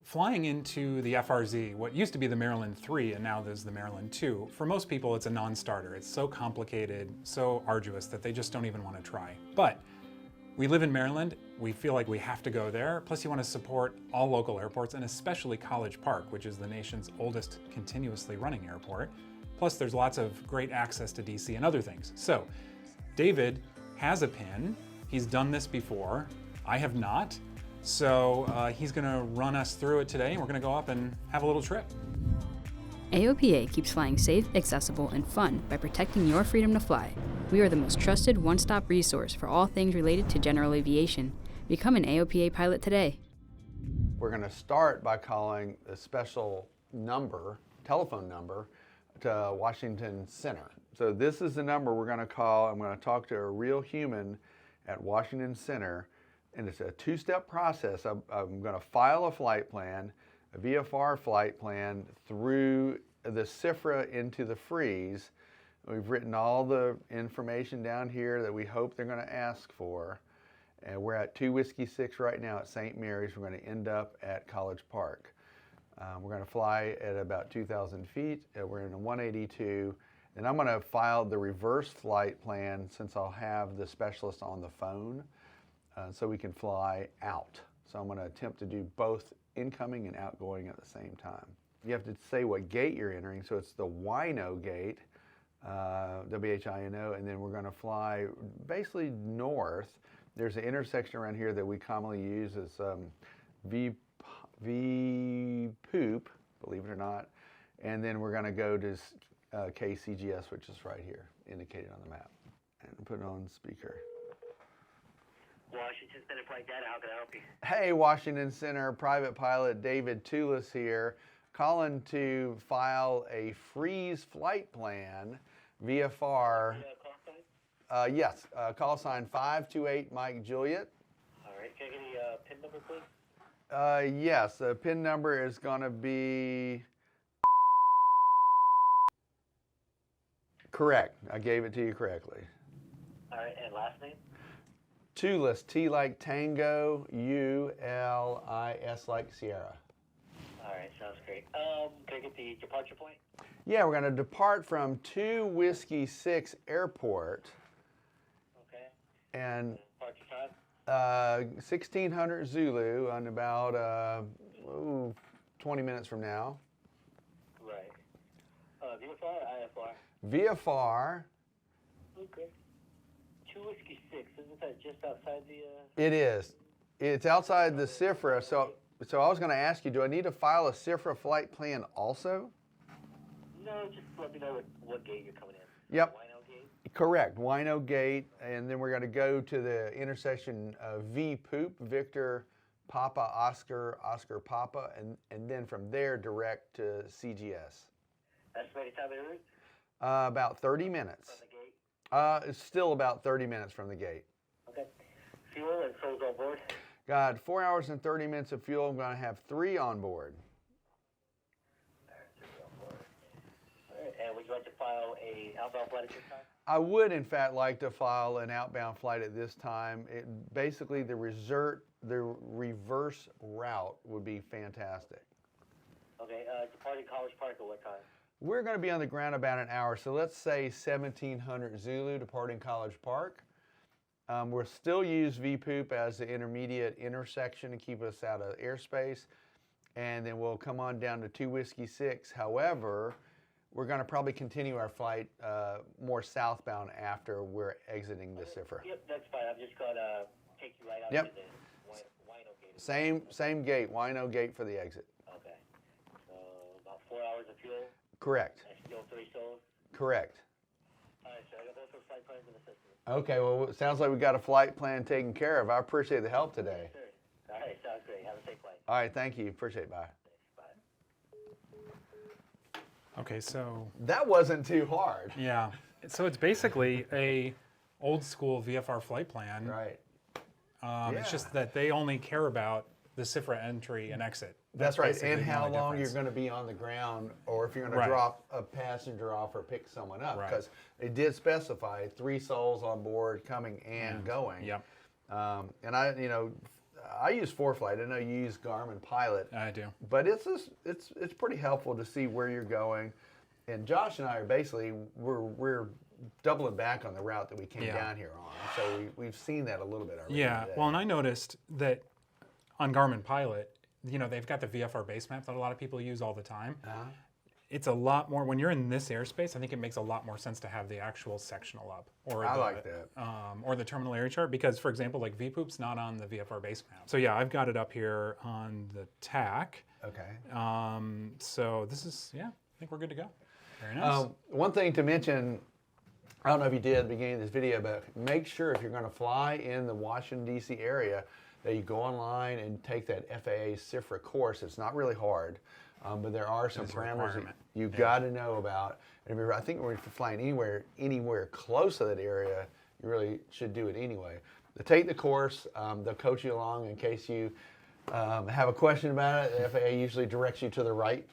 flying into the FRZ, what used to be the Maryland 3 and now there's the Maryland 2, for most people it's a non-starter. It's so complicated, so arduous that they just don't even want to try. But we live in Maryland, we feel like we have to go there, plus you want to support all local airports and especially College Park, which is the nation's oldest continuously running airport. Plus there's lots of great access to DC and other things. So David has a pin, he's done this before, I have not. So he's gonna run us through it today and we're gonna go up and have a little trip. AOPA keeps flying safe, accessible, and fun by protecting your freedom to fly. We are the most trusted one-stop resource for all things related to general aviation. Become an AOPA pilot today. We're going to start by calling a special number, telephone number, to Washington Center. So this is the number we're going to call. I'm going to talk to a real human at Washington Center, and it's a two-step process. I'm going to file a flight plan, a VFR flight plan, through the CFRA into the freeze. We've written all the information down here that we hope they're going to ask for. And we're at 2 Whiskey 6 right now at St. Mary's. We're going to end up at College Park. We're going to fly at about 2,000 feet. We're in a 182. And I'm going to file the reverse flight plan since I'll have the specialist on the phone so we can fly out. So I'm going to attempt to do both incoming and outgoing at the same time. You have to say what gate you're entering. So it's the Wino gate. WHINO, and then we're going to fly basically north. There's an intersection around here that we commonly use as V Poop, believe it or not, and then we're going to go to KCGS, which is right here, indicated on the map, and put it on speaker. Washington Center Flight Data, how can I help you? Hey, Washington Center, private pilot David Tulis here, calling to file a freeze flight plan, VFR. Yes, call sign 528 Mike Juliet. All right, can I get the PIN number, please? Yes, the PIN number is going to be correct. I gave it to you correctly. All right, and last name? Tulis, T like Tango, U-L-I-S like Sierra. All right, sounds great. Can I get the departure point? Yeah, we're going to depart from 2 Whiskey 6 Airport. Okay. And Departure time? 1600 Zulu on about 20 minutes from now. Right. VFR or IFR? VFR. Okay. 2 Whiskey 6, isn't that just outside the... It is. It's outside the CFRA, so I was going to ask you, do I need to file a CFRA flight plan also? No, just let me know what gate you're coming in. Yep. Wino gate? Correct, Wino gate, and then we're going to go to the intersection of V Poop, Victor, Papa, Oscar, Oscar, Papa, and then from there direct to CGS. Estimated time en route? About 30 minutes. From the gate? It's still about 30 minutes from the gate. Okay. Fuel and souls on board? Got 4 hours and 30 minutes of fuel. I'm going to have 3 on board. And would you like to file a outbound flight at this time? I would, in fact, like to file an outbound flight at this time. Basically, the reverse route would be fantastic. Okay, departing College Park at what time? We're going to be on the ground about an hour, so let's say 1700 Zulu, departing College Park. We'll still use VPOOP as the intermediate intersection to keep us out of airspace, and then we'll come on down to 2 Whiskey 6. However, we're going to probably continue our flight more southbound after we're exiting the CFRA. Yep, that's fine. I'm just going to take you right out Yep. to the Wino gate. Same gate, Wino gate for the exit. Okay. So about 4 hours of fuel. Correct. And still 3 souls. Correct. All right, so I got both those flight plans in the system. Okay, well, it sounds like we got a flight plan taken care of. I appreciate the help today. Yes, sir. All right, sounds great. Have a safe flight. All right, thank you. Appreciate it. Bye. Bye. Okay, so That wasn't too hard. yeah, so it's basically a old school VFR flight plan. Right. It's just that they only care about the CFRA entry and exit. That's right. basically And the how only long difference. you're going to be on the ground, or if you're going to Right. drop a passenger off or pick someone up, Right. because they did specify 3 souls on board coming and going. Yep. And I use ForeFlight. I know you use Garmin Pilot. I do. But it's pretty helpful to see where you're going. And Josh and I are basically, we're doubling back on the route that we came down here on. So we've seen that a little bit already. Yeah, today. well, and I noticed that on Garmin Pilot, they've got the VFR base map that a lot of people use all the time. It's a lot more, when you're in this airspace, I think it makes a lot more sense to have the actual sectional up. Or I like that. Or the terminal area chart, because for example, like VPOOP's not on the VFR base map. So yeah, I've got it up here on the TAC. Okay. So this is, I think we're good to go. Very nice. One thing to mention, I don't know if you did at the beginning of this video, but make sure if you're going to fly in the Washington, D.C. area, that you go online and take that FAA CFRA course. It's not really hard, but there are some parameters that you've got to know about. And I think if you're flying anywhere close to that area, you really should do it anyway. But take the course. They'll coach you along in case you have a question about it. The FAA usually directs you to the right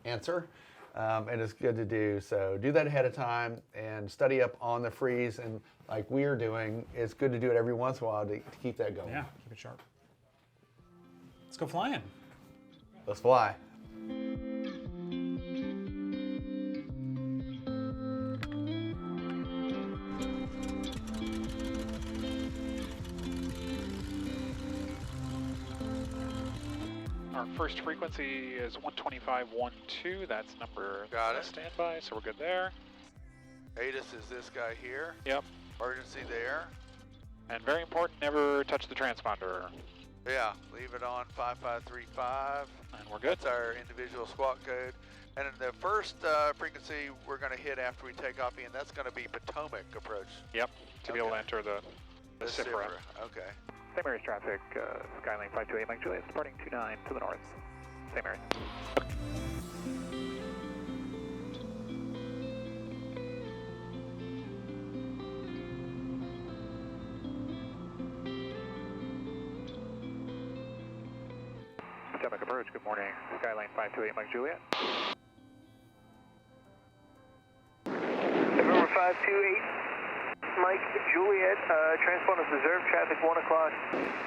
answer. And it's good to do. So do that ahead of time and study up on the freeze. And like we're doing, it's good to do it every once in a while to keep that going. Yeah, keep it sharp. Let's go flying. Let's fly. Our first frequency is 125.12. That's number Got it. Standby, so we're good there. ATIS is this guy here. Yep. Emergency there. And very important, never touch the transponder. Yeah, leave it on 5535. And we're good. That's our individual squawk code. And then the first frequency we're going to hit after we take off, Ian, that's going to be Potomac approach. Yep, to be able to enter the CFRA. Okay. St. Mary's traffic, Skylane 528 Mike Juliet, departing 29 to the north. St. Mary's. Potomac approach, good morning. Skylane 528 Mike Juliet. November 528. Mike Juliet, transponders reserve traffic 1 o'clock,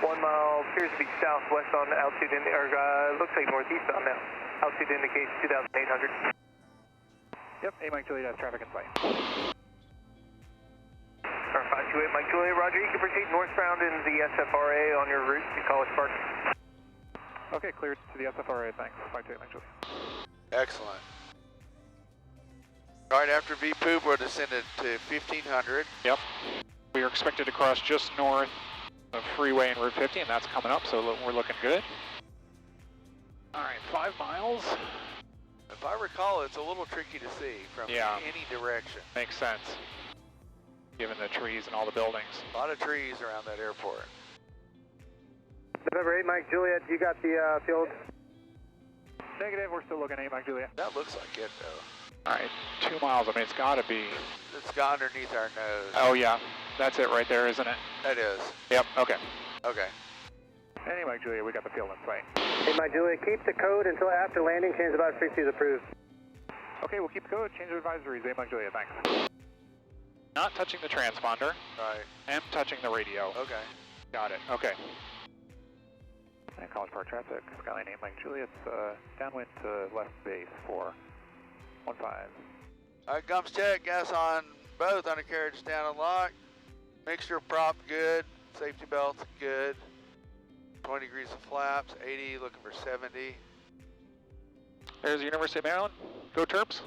1 mile, appears to be southwest on altitude, looks like northeastbound now. Altitude indicates 2,800. Yep, A Mike Juliet has traffic in sight. 528 Mike Juliet, roger, you can proceed northbound in the SFRA on your route to College Park. Okay, cleared to the SFRA, thanks. 528 Mike Juliet. Excellent. Right after VPOOP, we'll descend it to 1500. Yep. We are expected to cross just north of Freeway and Route 50, and that's coming up, so we're looking good. All right, 5 miles. If I recall, it's a little tricky to see from any direction. Makes sense, given the trees and all the buildings. A lot of trees around that airport. November 8 Mike Juliet, you got the field? Negative, we're still looking at 8 Mike Juliet. That looks like it, though. All right, 2 miles, I mean, it's gotta be. It's got underneath our nose. Oh yeah, that's it right there, isn't it? That is. Yep, okay. Okay. Hey Mike Juliet, we got the field in sight. Hey Mike Juliet, keep the code until after landing, change about 60 is approved. Okay, we'll keep the code, change the advisories, 8 Mike Juliet, thanks. Not touching the transponder. Right. Am touching the radio. Okay. Got it, okay. And College Park traffic, Skyline 8 Mike Juliet, downwind to left base 415. Gums check, gas on both undercarriage down and lock. Mixture prop good, safety belts good. 20 degrees of flaps, 80, looking for 70. There's the University of Maryland. Go Terps.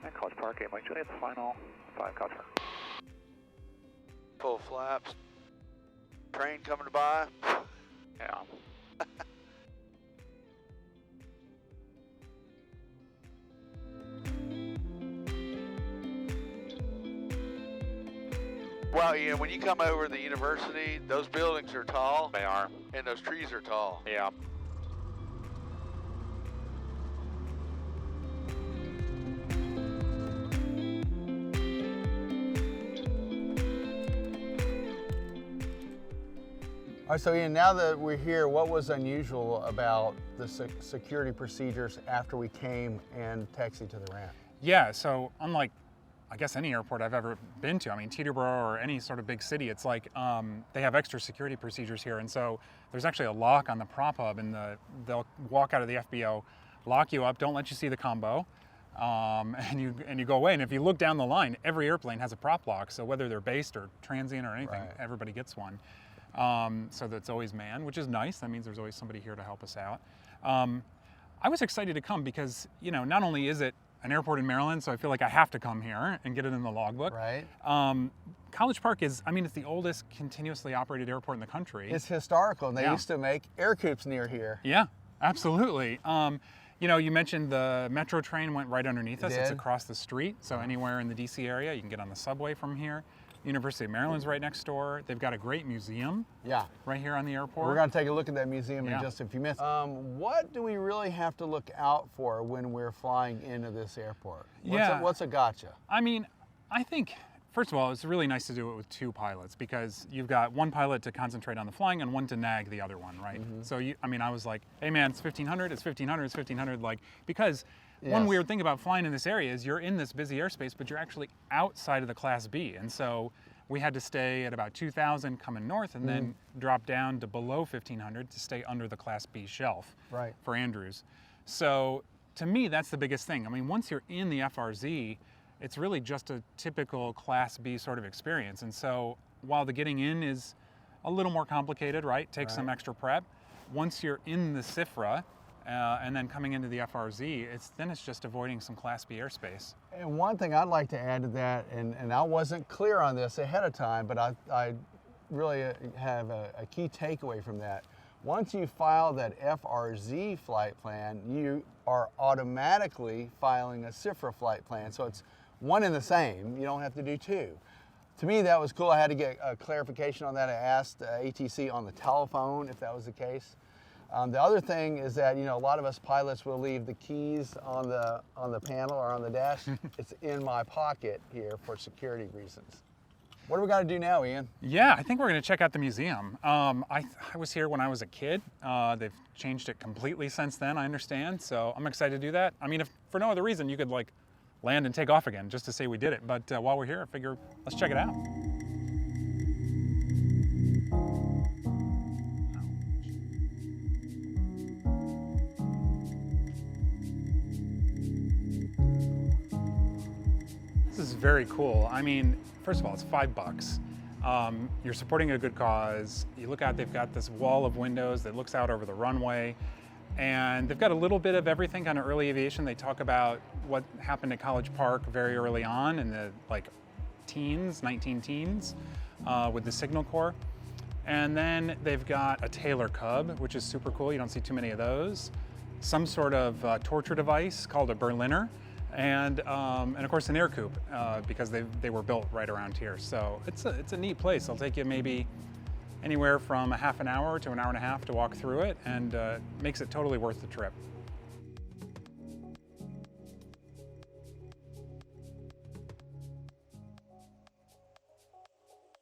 And College Park 8 Mike Juliet, final 5 College Park. Full flaps. Train coming by. Yeah. Well, Ian, when you come over the university, those buildings are tall. They are. And those trees are tall. Yeah. All right, so Ian, now that we're here, what was unusual about the security procedures after we came and taxied to the ramp? Yeah, so unlike I guess any airport I've ever been to. I mean, Teterboro or any sort of big city, it's like they have extra security procedures here. And so there's actually a lock on the prop hub, and they'll walk out of the FBO, lock you up, don't let you see the combo, and you go away. And if you look down the line, every airplane has a prop lock. So whether they're based or transient or anything, everybody gets one. So that's always manned, which is nice. That means there's always somebody here to help us out. I was excited to come because, you know, not only is it an airport in Maryland, so I feel like I have to come here and get it in the logbook. Right. College Park is, I mean, it's the oldest continuously operated airport in the country. It's historical, and they used to make air coops near here. Yeah, absolutely. You know, you mentioned the metro train went right underneath us. It's across the street, so anywhere in the DC area, you can get on the subway from here. University of Maryland's right next door. They've got a great museum right here on the airport. We're going to take a look at that museum in just a few minutes. What do we really have to look out for when we're flying into this airport? What's a gotcha? I mean, I think, first of all, it's really nice to do it with two pilots because you've got one pilot to concentrate on the flying and one to nag the other one, right? So, I mean, I was like, hey man, it's 1500, it's 1500, it's 1500, like, because one weird thing about flying in this area is you're in this busy airspace, but you're actually outside of the Class B. And so we had to stay at about 2000 coming north and then drop down to below 1500 to stay under the Class B shelf for Andrews. So to me, that's the biggest thing. I mean, once you're in the FRZ, it's really just a typical Class B sort of experience. And so while the getting in is a little more complicated, right? Takes some extra prep. Once you're in the CFRA, and then coming into the FRZ, then it's just avoiding some Class B airspace. And one thing I'd like to add to that, and I wasn't clear on this ahead of time, but I really have a key takeaway from that. Once you file that FRZ flight plan, you are automatically filing a CFRA flight plan. So it's one and the same. You don't have to do two. To me, that was cool. I had to get a clarification on that. I asked ATC on the telephone if that was the case. The other thing is that, you know, a lot of us pilots will leave the keys on the panel or on the dash. It's in my pocket here for security reasons. What do we got to do now, Ian? Yeah, I think we're going to check out the museum. I was here when I was a kid. They've changed it completely since then, I understand. So I'm excited to do that. I mean, if for no other reason, you could like land and take off again just to say we did it. But while we're here, I figure let's check it out. This is very cool. I mean, first of all, it's $5. You're supporting a good cause. You look out, they've got this wall of windows that looks out over the runway, and they've got a little bit of everything kind of early aviation. They talk about what happened at College Park very early on in the like teens, 19 teens, with the Signal Corps. And then they've got a Taylor Cub, which is super cool. You don't see too many of those. Some sort of torture device called a Berliner. And of course an air coupe because they were built right around here. So it's a neat place. It'll take you maybe anywhere from a half an hour to an hour and a half to walk through it, and makes it totally worth the trip.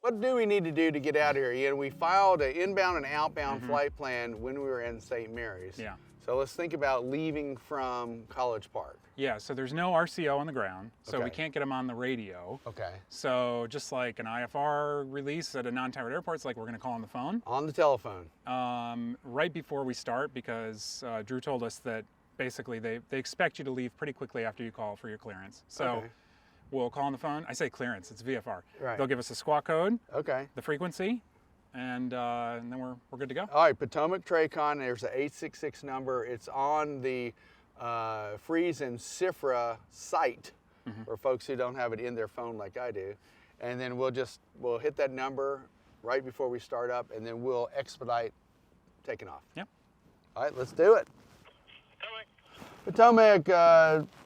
What do we need to do to get out of here, Ian? We filed an inbound and outbound flight plan when we were in St. Mary's. Yeah. So let's think about leaving from College Park. Yeah, so there's no RCO on the ground, so we can't get them on the radio. Okay. So just like an IFR release at a non-towered airport, it's like we're gonna call on the phone. On the telephone. Right before we start, because Drew told us that basically they expect you to leave pretty quickly after you call for your clearance. So we'll call on the phone. I say clearance, it's VFR. Right. They'll give us a squawk code, the frequency, and then we're good to go. All right, Potomac Tracon, there's an 866 number. It's on the FRZ and CFRA site for folks who don't have it in their phone like I do. And then we'll hit that number right before we start up, and then we'll expedite taking off. Yep. All right, let's do it. Potomac,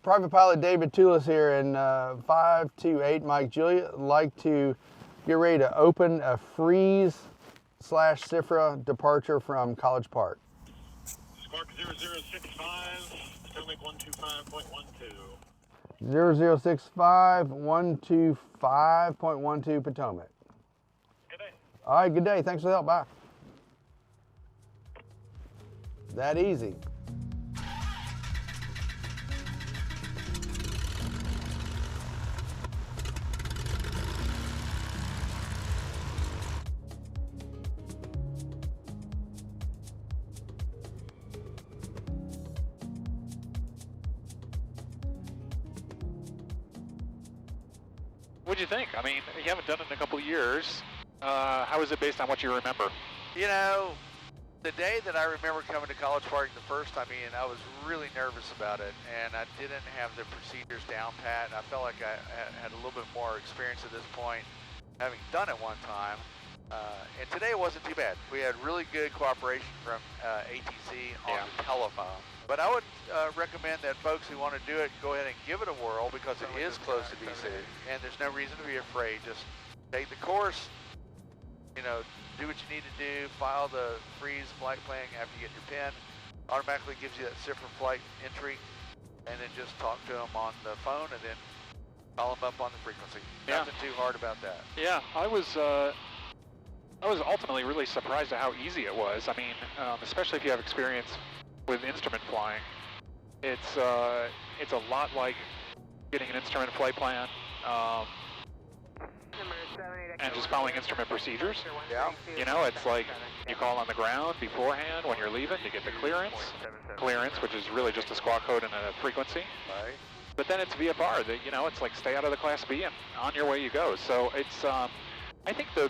Private Pilot David Tulis here in 528 Mike Juliet. Like to get ready to open a FRZ/CFRA departure from College Park. Spark 0065, Potomac 125.12. 0065, 125.12 Potomac. Good day. All right, good day. Thanks for the help. Bye. That easy. What'd you think? I mean, you haven't done it in a couple of years. How is it based on what you remember? You know, the day that I remember coming to College Park the first time, Ian, I was really nervous about it, and I didn't have the procedures down pat, and I felt like I had a little bit more experience at this point, having done it one time. And today it wasn't too bad. We had really good cooperation from ATC on the telephone. But I would recommend that folks who want to do it go ahead and give it a whirl, because it is close to DC, and there's no reason to be afraid. Just take the course, you know, do what you need to do, file the freeze flight plan after you get your PIN, automatically gives you that SIFR flight entry, and then just talk to them on the phone and then call them up on the frequency. Nothing too hard about that. Yeah, I was ultimately really surprised at how easy it was. I mean, especially if you have experience with instrument flying, it's a lot like getting an instrument flight plan. And just following instrument procedures. Yeah. You know, it's like you call on the ground beforehand when you're leaving to get the clearance, which is really just a squawk code and a frequency. Right. But then it's VFR. You know, it's like stay out of the Class B and on your way you go. So it's, I think the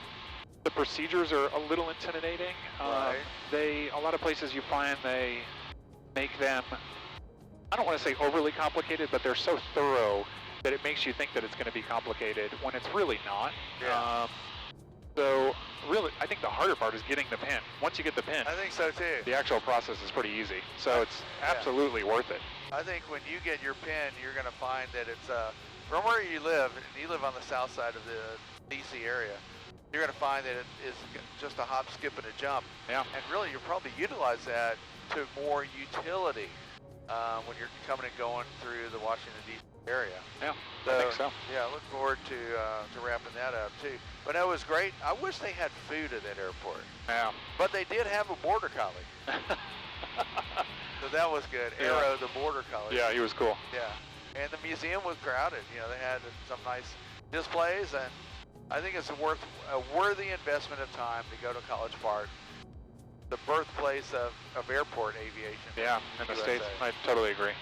procedures are a little intimidating. Right. A lot of places you find they make them, I don't want to say overly complicated, but they're so thorough that it makes you think that it's going to be complicated when it's really not. Yeah. So really, I think the harder part is getting the PIN. Once you get the PIN, I think so too. the actual process is pretty easy. So it's absolutely worth it. I think when you get your PIN, you're going to find that it's from where you live, and you live on the south side of the DC area, you're going to find that it is just a hop, skip, and a jump. Yeah. And really, you'll probably utilize that to more utility when you're coming and going through the Washington, D.C. area. Yeah, So, I think so. Yeah, I look forward to wrapping that up too. But it was great. I wish they had food at that airport. Yeah. But they did have a border collie. So that was good. Yeah. Arrow, the border collie. Yeah, he was cool. Yeah. And the museum was crowded. You know, they had some nice displays, and I think it's a worthy investment of time to go to College Park, the birthplace of airport aviation. Yeah, in the USA. States, I totally agree.